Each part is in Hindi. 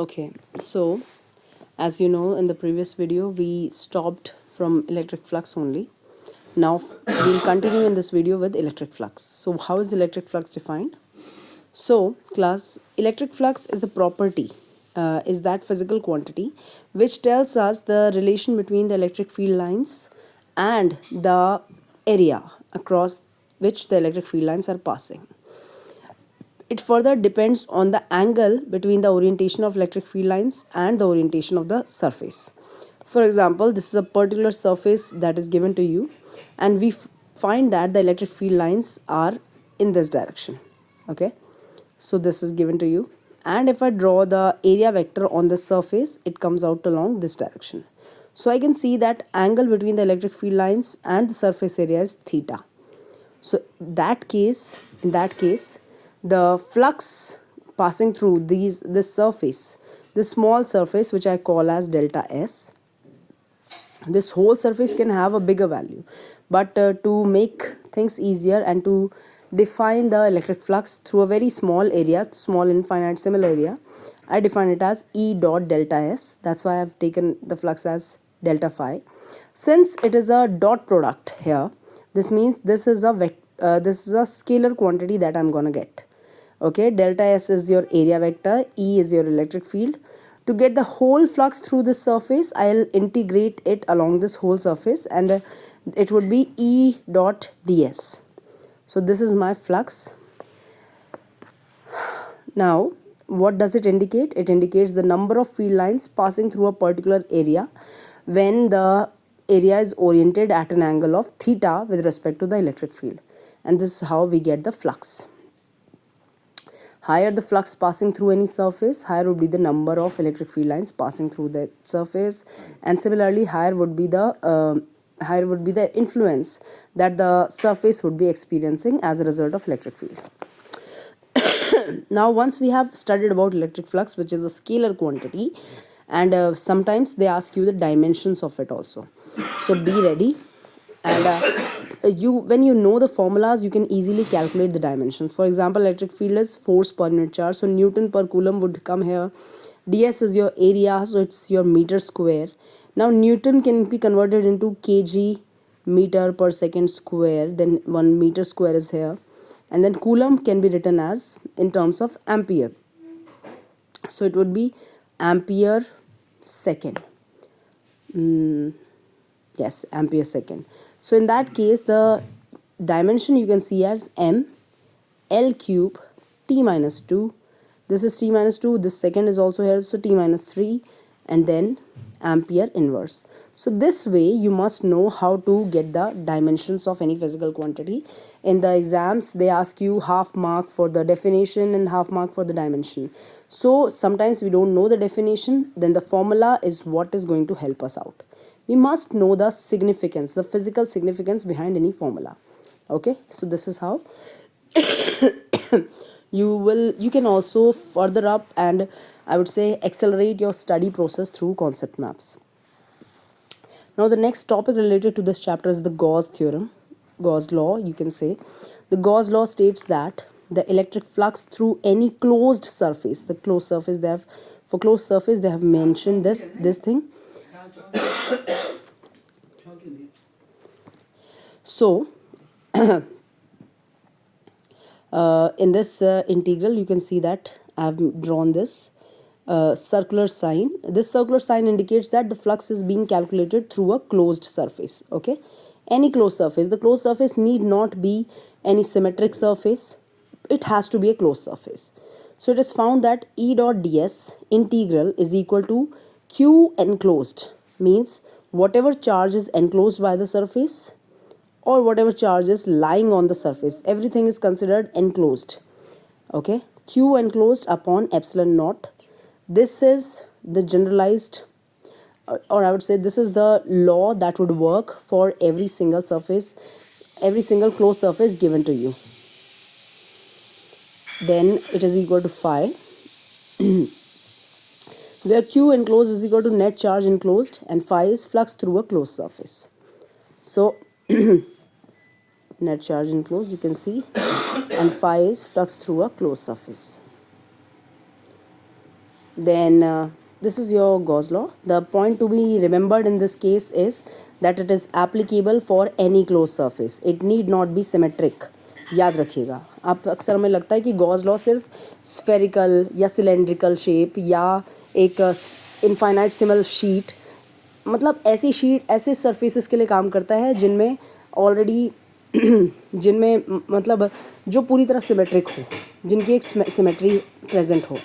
Okay, so as you know, in the previous video, we stopped from electric flux only. Now we'll continue in this video with electric flux. So how is electric flux defined? So class, electric flux is the property, is that physical quantity which tells us the relation between the electric field lines and the area across which the electric field lines are passing. It further depends on the angle between the orientation of electric field lines and the orientation of the surface. For example, this is a particular surface that is given to you, and we find that the electric field lines are in this direction. Okay, so this is given to you, and if I draw the area vector on the surface, it comes out along this direction. So I can see that angle between the electric field lines and the surface area is theta. So in that case, the flux passing through this surface, this small surface which I call as delta S, this whole surface can have a bigger value, but to make things easier and to define the electric flux through a very small area, small infinite similar area, I define it as E dot delta S. That's why I've taken the flux as delta phi. Since it is a dot product here, this means this is a scalar quantity that I'm gonna get. Okay, delta S is your area vector, E is your electric field. To get the whole flux through this surface, I'll integrate it along this whole surface, and it would be E dot ds. So this is my flux. Now what does it indicate? It indicates the number of field lines passing through a particular area when the area is oriented at an angle of theta with respect to the electric field, and this is how we get the flux. Higher the flux passing through any surface, higher would be the number of electric field lines passing through that surface, and similarly higher would be the influence that the surface would be experiencing as a result of electric field. Now once we have studied about electric flux, which is a scalar quantity, and sometimes they ask you the dimensions of it also, so be ready. And when you know the formulas, you can easily calculate the dimensions. For example, electric field is force per unit charge, so Newton per coulomb would come here. ds is your area, so it's your meter square. Now Newton can be converted into kg, meter per second square, then 1 meter square is here, and then coulomb can be written as in terms of ampere, so it would be ampere second. Yes, ampere second. So in that case, the dimension you can see as m L cube t minus 2. This is t minus 2, this second is also here, so t minus 3, and then ampere inverse. So this way you must know how to get the dimensions of any physical quantity. In the exams, they ask you half mark for the definition and half mark for the dimension. So sometimes we don't know the definition, then the formula is what is going to help us out. We must know the significance, the physical significance behind any formula. Okay, so this is how you can also further up, and I would say accelerate your study process through concept maps. Now the next topic related to this chapter is the Gauss theorem, Gauss law, you can say. The Gauss law states that the electric flux through any closed surface, the closed surface, for closed surface they have mentioned this thing. So in this integral, you can see that I have drawn this circular sign. This circular sign indicates that the flux is being calculated through a closed surface. Okay, any closed surface. The closed surface need not be any symmetric surface. It has to be a closed surface. So it is found that E dot ds integral is equal to Q enclosed, means whatever charge is enclosed by the surface or whatever charge is lying on the surface, everything is considered enclosed. Okay, Q enclosed upon epsilon naught. This is the generalized, or I would say this is the law that would work for every single surface, every single closed surface given to you. Then it is equal to phi, where Q enclosed is equal to net charge enclosed, and phi is flux through a closed surface. So net charge enclosed, you can see, and phi is flux through a closed surface. then this is your Gauss law. The point to be remembered in this case is that it is applicable for any closed surface. It need not be symmetric. याद रखिएगा, आप अक्सर हमें लगता है कि गॉस लॉ सिर्फ स्फेरिकल या सिलेंड्रिकल शेप या एक इनफाइनाइट सिमल शीट, मतलब ऐसी शीट ऐसे सरफेसेस के लिए काम करता है जिनमें ऑलरेडी जिनमें मतलब जो पूरी तरह सिमेट्रिक हो, जिनकी एक सिमेट्री प्रेजेंट हो.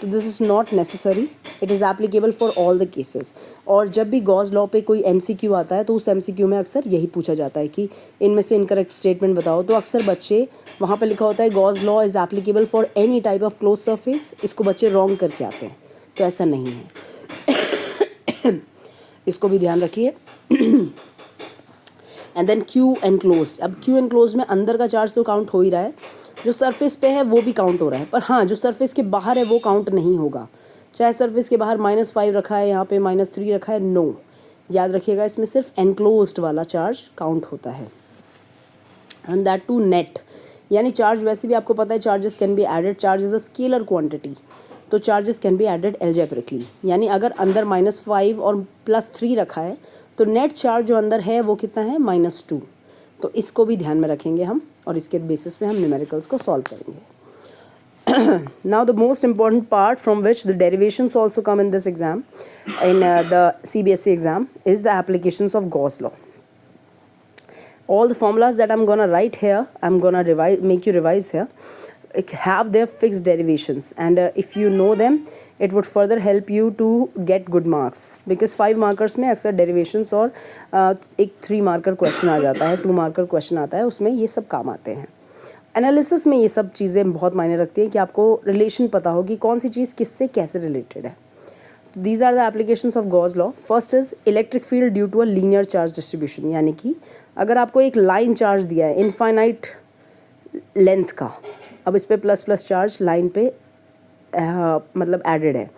तो this is not necessary, it is applicable for all the cases. और जब भी गॉस लॉ पे कोई MCQ आता है तो उस MCQ में अक्सर यही पूछा जाता है कि इनमें से इनकरेक्ट स्टेटमेंट बताओ. तो अक्सर बच्चे वहाँ पे लिखा होता है Gauss law is applicable for any type of close surface. इसको बच्चे रॉन्ग करके आते हैं, तो ऐसा नहीं है. इसको भी ध्यान रखिए. And then Q enclosed. अब क्यू एनक्लोज्ड में अंदर का चार्ज तो काउंट हो ही रहा है, जो सरफेस पे है वो भी काउंट हो रहा है, पर हाँ जो सरफेस के बाहर है वो काउंट नहीं होगा. चाहे सरफेस के बाहर -5 रखा है, यहाँ पे -3 रखा है, नो. याद रखिएगा इसमें सिर्फ एनक्लोज्ड वाला चार्ज काउंट होता है. एंड दैट टू नेट, यानी चार्ज वैसे भी आपको पता है charges can be added. Charge is a scalar quantity, तो charges can be added algebraically. यानी अगर अंदर -5 और +3 रखा है तो नेट चार्ज जो अंदर है वो कितना है, -2. तो इसको भी ध्यान में रखेंगे हम और इसके बेसिस पे हम न्यूमेरिकल्स को सॉल्व करेंगे. Now the most important part from which the derivations also come in this exam, in the CBSE exam, is the applications of Gauss law. All the formulas that I'm gonna write here, I'm gonna make you revise here, have their fixed derivations, and if you know them, it would further help you to get good marks, because 5 markers में अक्सर derivations और एक 3 marker question आ जाता है, 2 marker question आता है, उसमें ये सब काम आते हैं. एनालिसिस में ये सब चीज़ें बहुत मायने रखती हैं कि आपको रिलेशन पता हो कि कौन सी चीज़ किससे कैसे रिलेटेड है. These are the applications of Gauss law. First is electric field due to a linear charge distribution. यानी कि अगर आपको एक लाइन चार्ज दिया है इनफाइनाइट लेंथ का, अब इस पर ++ चार्ज लाइन पे मतलब एडेड है.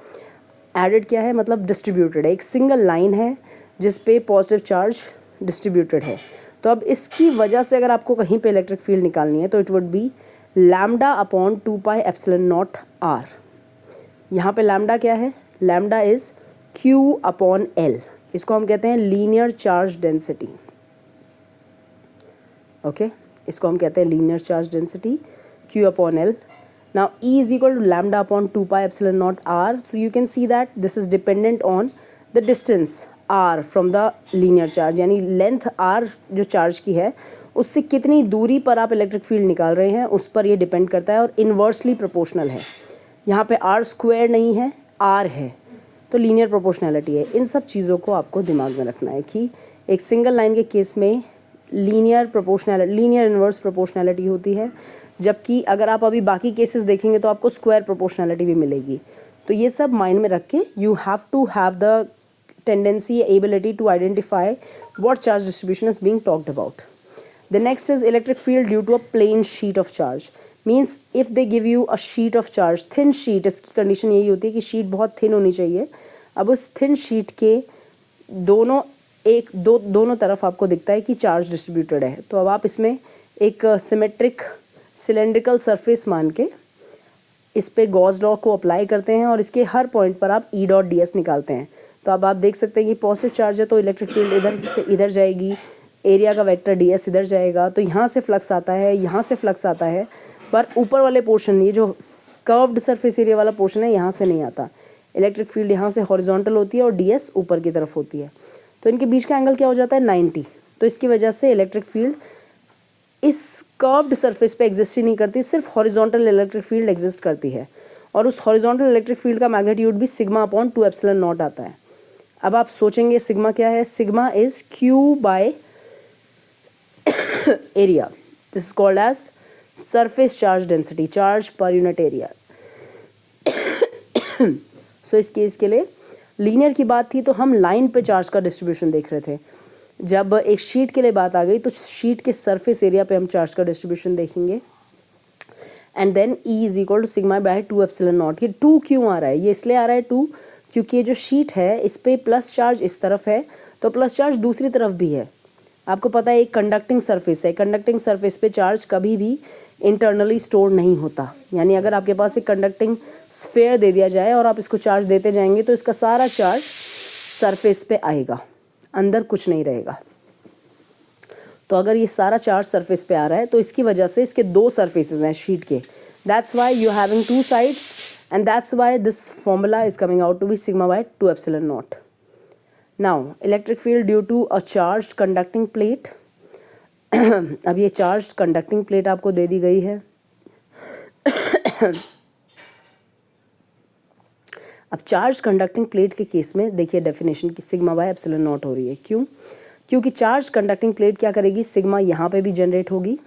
एडेड क्या है, मतलब डिस्ट्रीब्यूटेड है. एक सिंगल लाइन है जिस पे पॉजिटिव चार्ज डिस्ट्रीब्यूटेड है. तो अब इसकी वजह से अगर आपको कहीं पे इलेक्ट्रिक फील्ड निकालनी है तो इट वुड बी λ/2πε0r. यहाँ पे लैम्डा क्या है, लैम्डा इज Q/L. इसको हम कहते हैं लीनियर चार्ज डेंसिटी. ओके, इसको हम कहते हैं linear charge density Q/L. Now E is equal to λ/2πε0r. So you can see that this is dependent on the distance r from the linear charge. यानी लेंथ r जो चार्ज की है उससे कितनी दूरी पर आप इलेक्ट्रिक फील्ड निकाल रहे हैं उस पर ये डिपेंड करता है, और इन्वर्सली प्रोपोर्शनल है. यहाँ पे r² नहीं है, r है, तो लीनियर प्रोपोर्शनैलिटी है. इन सब चीज़ों को आपको दिमाग में रखना है कि एक सिंगल लाइन के केस में लीनियर इन्वर्स प्रोपोर्शनैलिटी होती है, जबकि अगर आप अभी बाकी केसेस देखेंगे तो आपको स्क्वायर प्रोपोर्शनैलिटी भी मिलेगी. तो ये सब माइंड में रख के you have to have the tendency, ability to identify what charge distribution is being talked about. The next is electric field due to a plain sheet of charge. Means if they give you a sheet of charge, thin sheet, इसकी कंडीशन यही होती है कि शीट बहुत थिन होनी चाहिए. अब उस थिन शीट के दोनों तरफ आपको दिखता है कि चार्ज डिस्ट्रीब्यूटेड है. तो अब आप इसमें एक सिमेट्रिक सिलेंड्रिकल सरफेस मान के इस पे गॉस लॉ को अप्लाई करते हैं और इसके हर पॉइंट पर आप E.ds निकालते हैं. तो अब आप देख सकते हैं कि पॉजिटिव चार्ज है तो इलेक्ट्रिक फील्ड इधर से इधर जाएगी, एरिया का वेक्टर ds इधर जाएगा, तो यहाँ से फ्लक्स आता है, यहाँ से फ्लक्स आता है, पर ऊपर वाले पोर्शन, ये जो कर्व्ड सरफेस एरिया वाला पोर्शन है, यहाँ से नहीं आता. इलेक्ट्रिक फील्ड यहाँ से हॉरिजॉन्टल होती है और ds ऊपर की तरफ होती है, तो इनके बीच का एंगल क्या हो जाता है, 90. तो इसकी वजह से इलेक्ट्रिक फील्ड इस कर्व्ड सरफेस पे एग्जिस्ट ही नहीं करती, सिर्फ हॉरिजॉन्टल इलेक्ट्रिक फील्ड एग्जिस्ट करती है, और उस हॉरिजॉन्टल इलेक्ट्रिक फील्ड का मैग्नीट्यूड भी σ/2ε0 आता है. अब आप सोचेंगे सिग्मा क्या है, sigma is Q/area. This is called as surface charge density, charge per unit area. So इस केस के लिए लीनियर की बात थी तो हम लाइन पे चार्ज का डिस्ट्रीब्यूशन देख रहे थे. जब एक शीट के लिए बात आ गई तो शीट के सरफेस एरिया पे हम चार्ज का डिस्ट्रीब्यूशन देखेंगे. And then E is equal to σ/2ε0. ये 2 क्यों आ रहा है, ये इसलिए आ रहा है 2 क्योंकि ये जो शीट है इस पे प्लस चार्ज इस तरफ है तो प्लस चार्ज दूसरी तरफ भी है. आपको पता है एक कंडक्टिंग सरफेस है, कंडक्टिंग सरफेस पे चार्ज कभी भी इंटरनली स्टोर नहीं होता। यानी अगर आपके पास एक कंडक्टिंग स्फेयर दे दिया जाए और आप इसको चार्ज देते जाएंगे तो इसका सारा चार्ज सरफेस पे आएगा, अंदर कुछ नहीं रहेगा। तो अगर ये सारा चार्ज सरफेस पे आ रहा है तो इसकी वजह से इसके दो सरफेसेस हैं शीट के, that's why you having two sides and that's why this formula is coming out to be sigma by 2 epsilon naught. Now electric field due to a charge conducting plate. अब ये चार्ज कंडक्टिंग प्लेट आपको दे दी गई है। अब चार्ज कंडक्टिंग प्लेट के केस में देखिए डेफिनेशन की सिग्मा बाय एप्सिलॉन नॉट हो रही है। क्यों? क्योंकि चार्ज कंडक्टिंग प्लेट क्या करेगी, सिग्मा यहाँ पे भी जनरेट होगी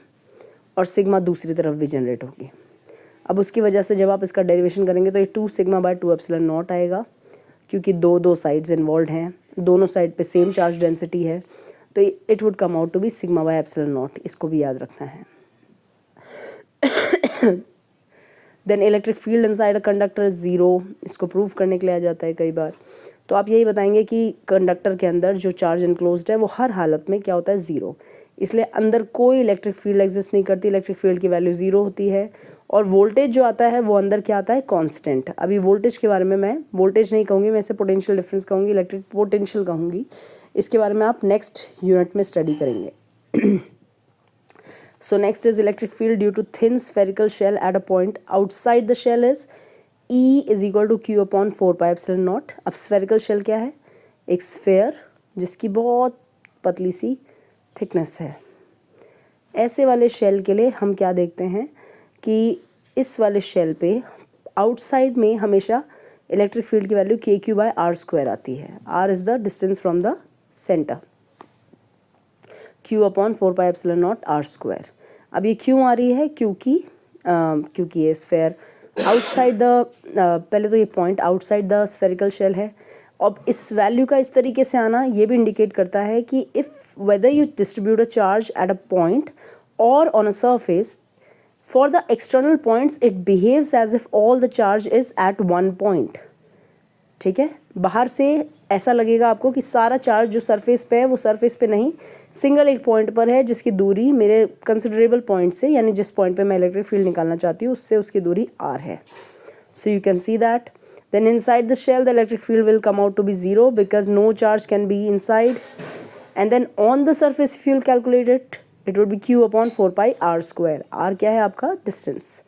और सिग्मा दूसरी तरफ भी जनरेट होगी। अब उसकी वजह से जब आप इसका डेरिवेशन करेंगे तो ये 2 सिग्मा बाय 2 एप्सिलॉन नॉट आएगा, क्योंकि दो साइड्स इन्वॉल्व हैं, दोनों साइड पे सेम चार्ज डेंसिटी है, तो it would come out to be sigma by epsilon naught. इसको भी याद रखना है। Then electric field inside a conductor is zero. इसको प्रूव करने के लिए आ जाता है कई बार। तो आप यही बताएंगे कि कंडक्टर के अंदर जो चार्ज इनक्लोज्ड है वो हर हालत में क्या होता है, ज़ीरो। इसलिए अंदर कोई इलेक्ट्रिक फील्ड एग्जिस्ट नहीं करती, इलेक्ट्रिक फील्ड की वैल्यू ज़ीरो होती है। और वोल्टेज जो आता है वो अंदर क्या आता है, कांस्टेंट। अभी वोल्टेज के बारे में मैं वोल्टेज नहीं कहूँगी, मैं इसे पोटेंशियल डिफरेंस कहूँगी, इलेक्ट्रिक पोटेंशियल कहूँगी। इसके बारे में आप नेक्स्ट यूनिट में स्टडी करेंगे। So next is electric field due to thin spherical shell at a point outside the shell is E is equal to Q upon 4 pi epsilon naught। अब spherical shell क्या है, एक स्फेयर जिसकी बहुत पतली सी थिकनेस है। ऐसे वाले शेल के लिए हम क्या देखते हैं कि इस वाले शेल पे आउटसाइड में हमेशा इलेक्ट्रिक फील्ड की value KQ by R square आती है। R is the distance from the centre, Q upon 4 pi epsilon naught R square. अब ये क्यों आ रही है, क्योंकि ये स्फेयर आउटसाइड द पहले तो ये point outside the spherical shell है। अब इस वैल्यू का इस तरीके से आना ये भी इंडिकेट करता है कि if whether you distribute a charge at a point or on a surface, for the external points it behaves as if all the charge is at one point. ठीक है, बाहर से ऐसा लगेगा आपको कि सारा चार्ज जो सरफेस पे है वो सरफेस पे नहीं, सिंगल एक पॉइंट पर है, जिसकी दूरी मेरे कंसिडरेबल पॉइंट से, यानी जिस पॉइंट पे मैं इलेक्ट्रिक फील्ड निकालना चाहती हूँ उससे उसकी दूरी r है। So you can see that then inside the shell the electric field will come out to be zero because no charge can be inside. And then on the surface if you will calculate it would be Q upon 4 pi R square. R क्या है आपका, distance,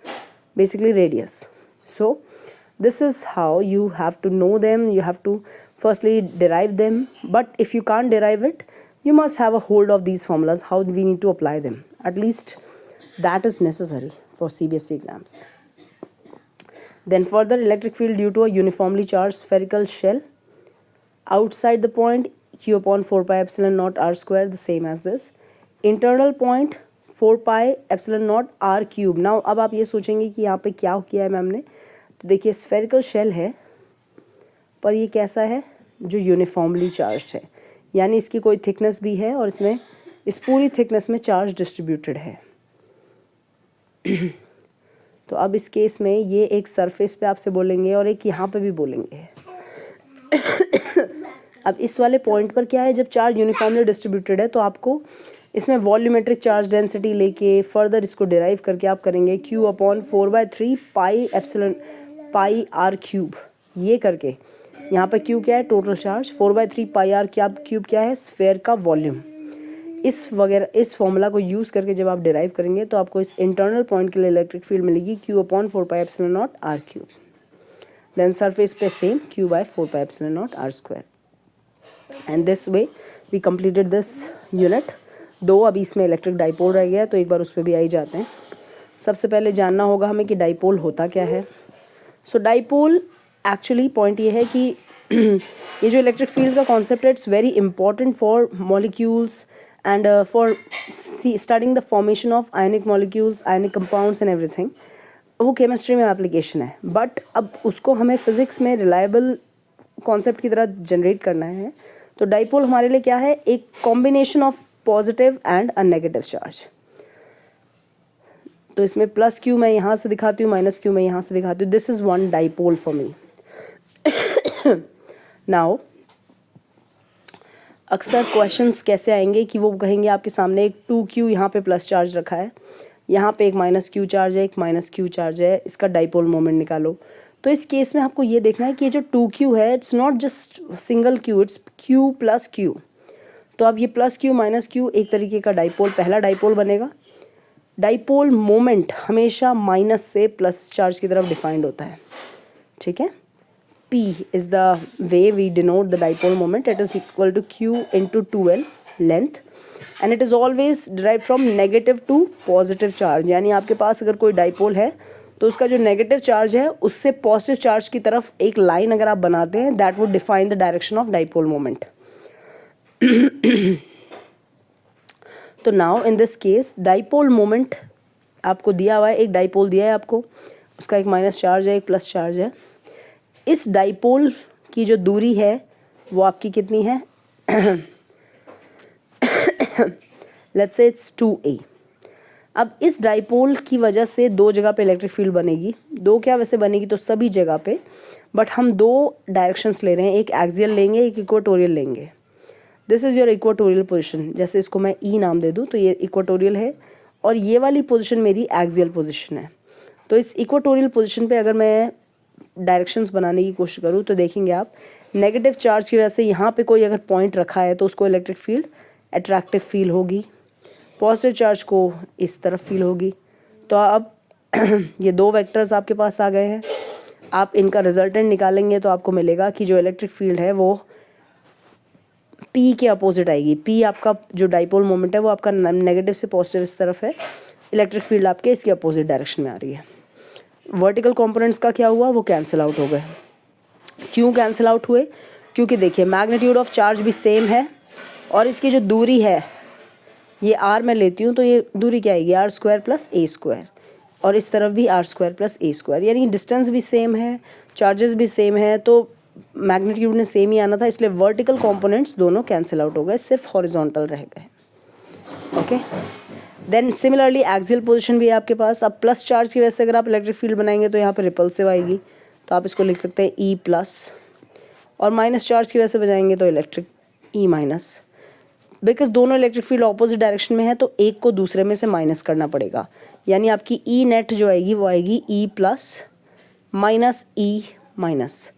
basically radius. So this is how you have to know them. You have to firstly derive them, but if you can't derive it, you must have a hold of these formulas, how we need to apply them. At least that is necessary for CBSE exams. Then further, electric field due to a uniformly charged spherical shell outside the point, Q upon 4 pi epsilon naught R square, the same as this. Internal point 4 pi epsilon naught R cube. Now अब आप ये सोचेंगे कि यहाँ पे क्या किया है मैम ने, तो देखिए स्फेरिकल शेल है पर ये कैसा है, जो यूनिफॉर्मली चार्ज है, यानी इसकी कोई थिकनेस भी है और इसमें इस पूरी थिकनेस में चार्ज डिस्ट्रीब्यूटेड है। तो अब इस केस में ये एक सरफेस पे आपसे बोलेंगे और एक यहाँ पे भी बोलेंगे। अब इस वाले पॉइंट पर क्या है, जब चार्ज यूनिफॉर्मली डिस्ट्रीब्यूटेड है तो आपको इसमें वॉल्यूमेट्रिक चार्ज डेंसिटी लेके फर्दर इसको डिराइव करके आप करेंगे Q अपॉन 4/3 पाई एप्सिलॉन पाई R क्यूब। ये करके यहाँ पे Q क्या है, टोटल चार्ज, 4/3 पाई R क्यूब क्या है, स्फेयर का वॉल्यूम। इस फॉर्मूला को यूज़ करके जब आप डिराइव करेंगे तो आपको इस इंटरनल पॉइंट के लिए इलेक्ट्रिक फील्ड मिलेगी Q upon 4 pi epsilon naught R cube. Then surface पे same Q by 4 pi epsilon naught R square. And this way we completed this unit. दो अभी इसमें इलेक्ट्रिक डाइपोल रह गया, तो एक बार उस पर भी आ ही जाते हैं। सबसे पहले जानना होगा हमें कि डाइपोल होता क्या है। सो डाइपोल एक्चुअली पॉइंट ये है कि ये जो इलेक्ट्रिक फील्ड का कॉन्सेप्ट है, it's very important for molecules and for studying the formation of ionic molecules, ionic compounds and everything. वो केमिस्ट्री में एप्लीकेशन है, बट अब उसको हमें फिजिक्स में रिलायबल कॉन्सेप्ट की तरह जनरेट करना है। तो डाइपोल हमारे लिए क्या है, एक combination of positive and a negative charge. तो इसमें प्लस Q मैं यहाँ से दिखाती हूँ, माइनस Q मैं यहाँ से दिखाती हूँ। This is one dipole for me. Now अक्सर क्वेश्चंस कैसे आएंगे कि वो कहेंगे आपके सामने एक 2Q यहाँ पे प्लस चार्ज रखा है, यहाँ पे एक माइनस क्यू चार्ज है, एक माइनस क्यू चार्ज है, इसका डाइपोल मोमेंट निकालो। तो इस केस में आपको ये देखना है कि ये जो 2q है it's not just single q, it's q plus q। तो अब ये प्लस q माइनस q एक तरीके का डाइपोल, पहला डाइपोल बनेगा। डाइपोल मोमेंट हमेशा माइनस से प्लस चार्ज की तरफ डिफाइंड होता है, ठीक है। P is the way we denote the dipole moment. It is equal to q into 2l length and it is always derived from negative to positive charge। यानी आपके पास अगर कोई डाइपोल है तो उसका जो नेगेटिव चार्ज है उससे पॉजिटिव चार्ज की तरफ एक लाइन अगर आप बनाते हैं, that would define the direction of dipole moment. तो now in this case dipole moment आपको दिया हुआ है, एक डाइपोल दिया है आपको, उसका एक माइनस चार्ज है, एक प्लस चार्ज है। इस डाइपोल की जो दूरी है वो आपकी कितनी है? Let's say it's 2a। अब इस डाइपोल की वजह से दो जगह पे इलेक्ट्रिक फील्ड बनेगी, दो क्या वैसे बनेगी तो सभी जगह पे, बट हम दो डायरेक्शंस ले रहे हैं, एक एक्सियल लेंगे, एक इक्वेटोरियल लेंगे। This is your equatorial position. जैसे इसको मैं ई नाम दे दूँ तो ये इक्वेटोरियल है और ये वाली पोजीशन मेरी एक्सियल पोजीशन है। तो इस इक्वेटोरियल पोजीशन पे अगर मैं डायरेक्शंस बनाने की कोशिश करूँ तो देखेंगे आप, नेगेटिव चार्ज की वजह से यहाँ पे कोई अगर पॉइंट रखा है तो उसको इलेक्ट्रिक फील्ड अट्रैक्टिव फील होगी, पॉजिटिव चार्ज को इस तरफ फील होगी। तो अब ये दो वेक्टर्स आपके पास आ गए हैं, आप इनका रिजल्टेंट निकालेंगे तो आपको मिलेगा कि जो इलेक्ट्रिक फील्ड है वो P के अपोजिट आएगी। P आपका जो डाइपोल मोमेंट है वो आपका नेगेटिव से पॉजिटिव इस तरफ है, इलेक्ट्रिक फील्ड आपके इसके अपोजिट डायरेक्शन में आ रही है। वर्टिकल कंपोनेंट्स का क्या हुआ, वो कैंसिल आउट हो गए। क्यों कैंसिल आउट हुए? क्योंकि देखिए मैग्नीट्यूड ऑफ चार्ज भी सेम है और इसकी जो दूरी है ये r में लेती हूँ तो ये दूरी क्या आएगी, r square plus a square, और इस तरफ भी r square plus a square, यानी डिस्टेंस भी सेम है, चार्जेस भी सेम है, तो मैग्नीट्यूड ने सेम ही आना था, इसलिए वर्टिकल कंपोनेंट्स दोनों कैंसिल आउट हो गए, सिर्फ हॉरिजॉन्टल रह गए। Okay, then similarly axial position भी है आपके पास। अब प्लस चार्ज की वजह से अगर आप इलेक्ट्रिक फील्ड बनाएंगे तो यहाँ पे रिपल्सिव आएगी, तो आप इसको लिख सकते हैं ई प्लस, और माइनस चार्ज की वजह से बजाएंगे तो इलेक्ट्रिक ई माइनस। बिकॉज दोनों इलेक्ट्रिक फील्ड ऑपोजिट डायरेक्शन में है तो एक को दूसरे में से माइनस करना पड़ेगा, यानी आपकी ई नेट जो आएगी वो आएगी E plus minus E minus.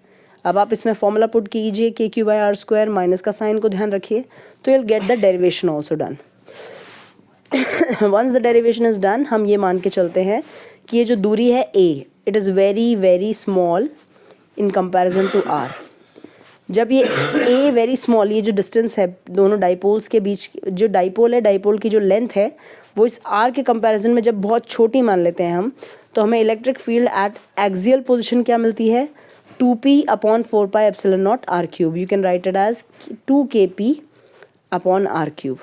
अब आप इसमें फॉर्मूला पुट कीजिए K Q by R square, minus का साइन को ध्यान रखिए, तो you will get the derivation also done. Once the derivation is done, हम ये मान के चलते हैं कि ये जो दूरी है a, it is very very small in comparison to r। जब ये a वेरी स्मॉल, ये जो डिस्टेंस है दोनों डाइपोल्स के बीच, जो डाइपोल है डाइपोल की जो लेंथ है वो इस r के कंपैरिजन में जब बहुत छोटी मान लेते हैं हम, तो हमें electric field at axial position क्या मिलती है, 2p upon 4 pi epsilon naught r cube. You can write it as 2kp upon r cube.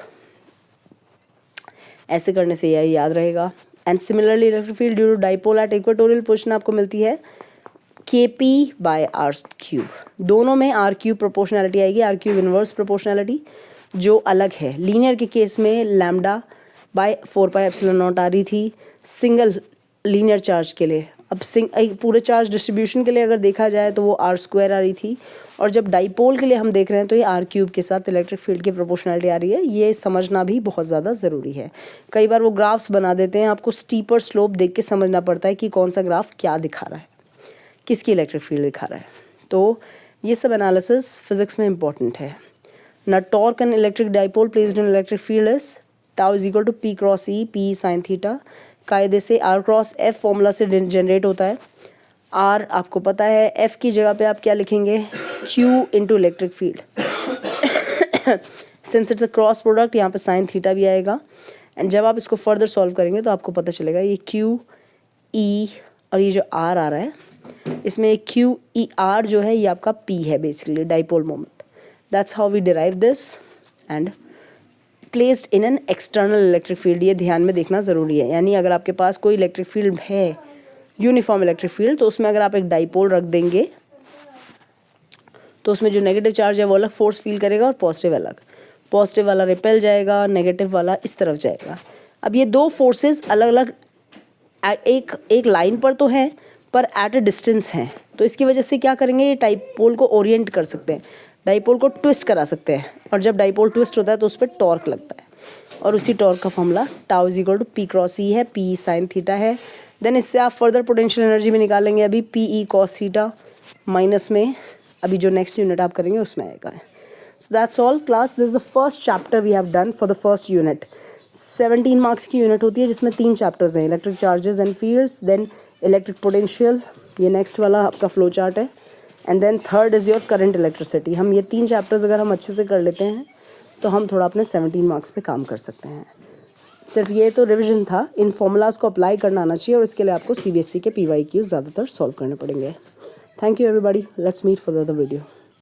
ऐसे करने से यह याद रहेगा। And similarly electric field due to dipole at equatorial position आपको मिलती है kp बाय आर क्यूब। दोनों में आर क्यूब प्रोपोर्शनैलिटी आएगी, आर क्यूब इनवर्स प्रोपोर्शनैलिटी जो अलग है। लीनियर के केस में lambda by 4 pi epsilon not आ रही थी सिंगल लीनियर चार्ज के लिए। अब पूरे चार्ज डिस्ट्रीब्यूशन के लिए अगर देखा जाए तो वो आर स्क्वायर आ रही थी, और जब डाइपोल के लिए हम देख रहे हैं तो ये आर क्यूब के साथ इलेक्ट्रिक फील्ड की प्रोपोर्शनैलिटी आ रही है। ये समझना भी बहुत ज़्यादा ज़रूरी है। कई बार वो ग्राफ्स बना देते हैं, आपको स्टीपर स्लोप देख के समझना पड़ता है कि कौन सा ग्राफ क्या दिखा रहा है, किसकी इलेक्ट्रिक फील्ड दिखा रहा है। तो ये सब एनालिसिस फिजिक्स में इंपॉर्टेंट है ना। Torque an electric dipole placed in electric field is tau is equal to P cross E, P sine theta. कायदे से आर क्रॉस एफ फॉर्मूला से जनरेट होता है। आर आपको पता है, एफ की जगह पे आप क्या लिखेंगे, Q into electric field. Since it's a cross product, यहाँ पे साइन थीटा भी आएगा। एंड जब आप इसको फर्दर सॉल्व करेंगे तो आपको पता चलेगा ये क्यू ई और ये जो आर आ रहा है, इसमें क्यू ई आर जो है ये आपका पी है, basically dipole moment. That's how we derive this and placed in an external electric field. ये ध्यान में देखना ज़रूरी है। यानी अगर आपके पास कोई इलेक्ट्रिक फील्ड है, यूनिफॉर्म इलेक्ट्रिक फील्ड, तो उसमें अगर आप एक डाइपोल रख देंगे तो उसमें जो नेगेटिव चार्ज है वो अलग फोर्स फील करेगा और पॉजिटिव अलग। पॉजिटिव वाला रिपेल जाएगा, नेगेटिव वाला इस तरफ जाएगा। अब ये दो फोर्सेस अलग अलग एक लाइन पर तो हैं पर एट अ डिस्टेंस हैं, तो इसकी वजह से क्या करेंगे, ये डाइपोल को ओरिएंट कर सकते हैं, डाइपोल को ट्विस्ट करा सकते हैं, और जब डाइपोल ट्विस्ट होता है तो उस पर टॉर्क लगता है। और उसी टॉर्क का formula tau is equal to P cross E है, पी साइन थीटा है। देन इससे आप फर्दर पोटेंशियल एनर्जी भी निकालेंगे अभी, P E cos theta minus में अभी जो नेक्स्ट यूनिट आप करेंगे उसमें आएगा। So that's all class, this is the first chapter we have done for the first unit. 17 marks की यूनिट होती है जिसमें 3 चैप्टर्स हैं, electric charges and fields, then electric potential, ये नेक्स्ट वाला आपका फ्लो चार्ट है, and then third is your current electricity. हम ये 3 चैप्टर्स अगर हम अच्छे से कर लेते हैं तो हम थोड़ा अपने 17 मार्क्स पे काम कर सकते हैं। सिर्फ ये तो रिविजन था, इन फॉर्मूलाज को अप्लाई करना आना चाहिए और इसके लिए आपको CBSE के PYQ ज़्यादातर सॉल्व करने पड़ेंगे। Thank you everybody, let's meet for the other video.